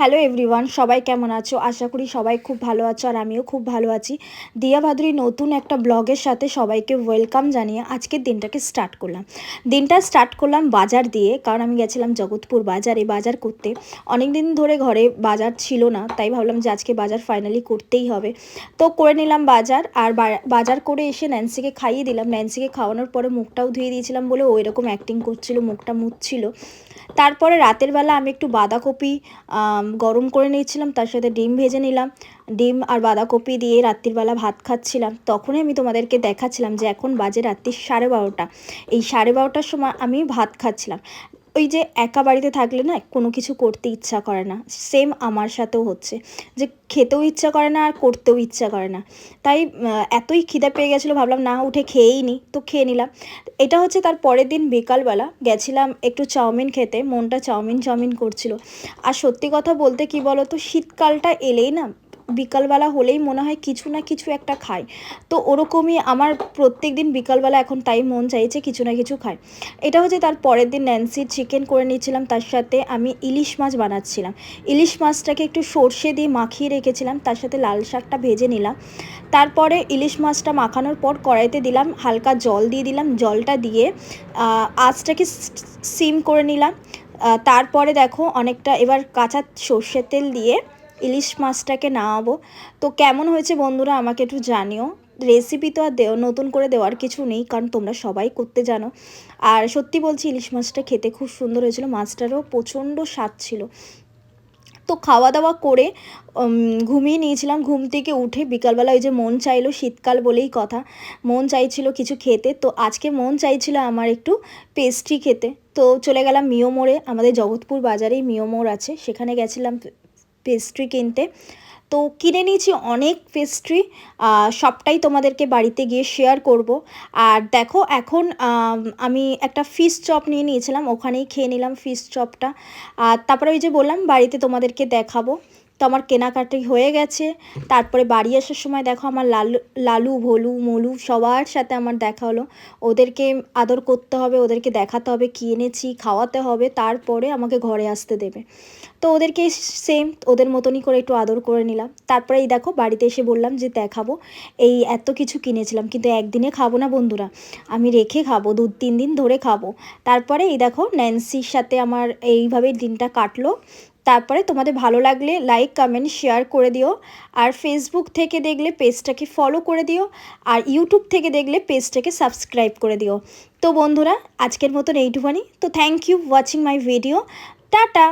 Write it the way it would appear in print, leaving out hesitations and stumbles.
Hello everyone, সবাই কেমন আছো? আশা করি সবাই খুব ভালো আছো আর আমিও খুব ভালো আছি। দিয়া ভাদুরী নতুন একটা ব্লগের সাথে সবাইকে ওয়েলকাম জানিয়ে আজকের দিনটাকে স্টার্ট করলাম। দিনটা স্টার্ট করলাম বাজার দিয়ে, কারণ আমি গেছিলাম জগৎপুর বাজারে বাজার করতে। অনেক দিন ধরে ঘরে বাজার ছিল না, তাই ভাবলাম যে আজকে বাজার ফাইনালি করতেই হবে। তো করে নিলাম বাজার, আর বাজার করে এসে ন্যান্সিকে খাইয়ে দিলাম। ন্যান্সিকে খাওয়ানোর পরে মুখটাও ধুয়ে দিয়েছিলাম বলে ওই রকম অ্যাক্টিং করছিল, মুখটা মুছছিল। তারপরে রাতের বেলা আমি একটু বাঁধাকপি গরম করে নিয়েছিলাম, তার সাথে ডিম ভেজে নিলাম। ডিম আর বাঁধাকপি দিয়ে রাত্রিবেলা ভাত খাচ্ছিলাম। তখনই আমি তোমাদেরকে দেখাচ্ছিলাম যে এখন বাজে রাত্রি 12:30। এই 12:30টার সময় আমি ভাত খাচ্ছিলাম। ওই যে একা বাড়িতে থাকলে না কোনো কিছু করতে ইচ্ছা করে না, সেম আমার সাথেও হচ্ছে যে খেতেও ইচ্ছা করে না আর করতেও ইচ্ছা করে না। তাই এতই খিদে পেয়ে গেছিলো, ভাবলাম না উঠে খেয়েই নিই, তো খেয়ে নিলাম। এটা হচ্ছে তার পরের দিন বিকালবেলা গেছিলাম একটু চাউমিন খেতে, মনটা চাউমিন চাউমিন করছিল। আর সত্যি কথা বলতে কি বলো তো, শীতকালটা এলেই না বিকালবেলা হলেই মনে হয় কিছু না কিছু একটা খাই। তো ওরকমই আমার প্রত্যেক দিন বিকালবেলা এখন তাই মন চাইছে কিছু না কিছু খাই। এটা হচ্ছে তার পরের দিন ন্যান্সির চিকেন করে নিয়েছিলাম, তার সাথে আমি ইলিশ মাছ বানাচ্ছিলাম। ইলিশ মাছটাকে একটু সর্ষে দিয়ে মাখিয়ে রেখেছিলাম, তার সাথে লাল শাকটা ভেজে নিলাম। তারপরে ইলিশ মাছটা মাখানোর পর কড়াইতে দিলাম, হালকা জল দিয়ে দিলাম। জলটা দিয়ে আঁচটাকে সিম করে নিলাম। তারপরে দেখো অনেকটা এবার কাঁচা সর্ষের তেল দিয়ে ইলিশ মাছটাকে নামাবো। তো কেমন হয়েছে বন্ধুরা আমাকে একটু জানিও। রেসিপি তো আর নতুন করে দেওয়ার কিছু নেই, কারণ তোমরা সবাই করতে জানো। আর সত্যি বলছি ইলিশ মাছটা খেতে খুব সুন্দর হয়েছিল, মাছটারও প্রচণ্ড স্বাদ ছিল। তো খাওয়া দাওয়া করে ঘুমিয়ে নিয়েছিলাম। ঘুম থেকে উঠে বিকালবেলা ওই যে মন চাইলো, শীতকাল বলেই কথা, মন চাইছিল কিছু খেতে। তো আজকে মন চাইছিল আমার একটু পেস্ট্রি খেতে। তো চলে গেলাম মিও মোড়ে, আমাদের জগৎপুর বাজারেই মিও মোড় আছে, সেখানে গেছিলাম পেস্ট্রি কিনতে। তো কিনে নিয়েছি অনেক পেস্ট্রি, সবটাই তোমাদেরকে বাড়িতে গিয়ে শেয়ার করব। আর দেখো এখন আমি একটা ফিশ চপ নিয়ে নিয়েছিলাম, ওখানেই খেয়ে নিলাম ফিশ চপটা। আর তারপরে ওই যে বললাম বাড়িতে তোমাদেরকে দেখাবো। তো আমার কেনাকাটি হয়ে গেছে। তারপরে বাড়ি আসার সময় দেখো আমার লালু ভোলু মোলু সবার সাথে আমার দেখা হলো। ওদেরকে আদর করতে হবে, ওদেরকে দেখাতে হবে কী এনেছি, খাওয়াতে হবে, তারপরে আমাকে ঘরে আসতে দেবে। তো ওদেরকে সেম ওদের মতনই করে একটু আদর করে নিলাম। তারপরে এই দেখো বাড়িতে এসে বললাম যে দেখাবো, এই এত কিছু কিনেছিলাম, কিন্তু একদিনে খাবো না বন্ধুরা, আমি রেখে খাবো, 2-3 দিন ধরে খাবো। তারপরে এই দেখো ন্যান্সির সাথে আমার এইভাবেই দিনটা কাটলো। তারপরে তোমাদের ভালো লাগলে লাইক কমেন্ট শেয়ার করে দিও। আর ফেসবুক থেকে দেখলে পেজটাকে ফলো করে দিও। আর ইউটিউব থেকে দেখলে পেজটাকে সাবস্ক্রাইব করে দিও। তো বন্ধুরা আজকের মতন এইটুখানি। তো thank you watching my video. Tata.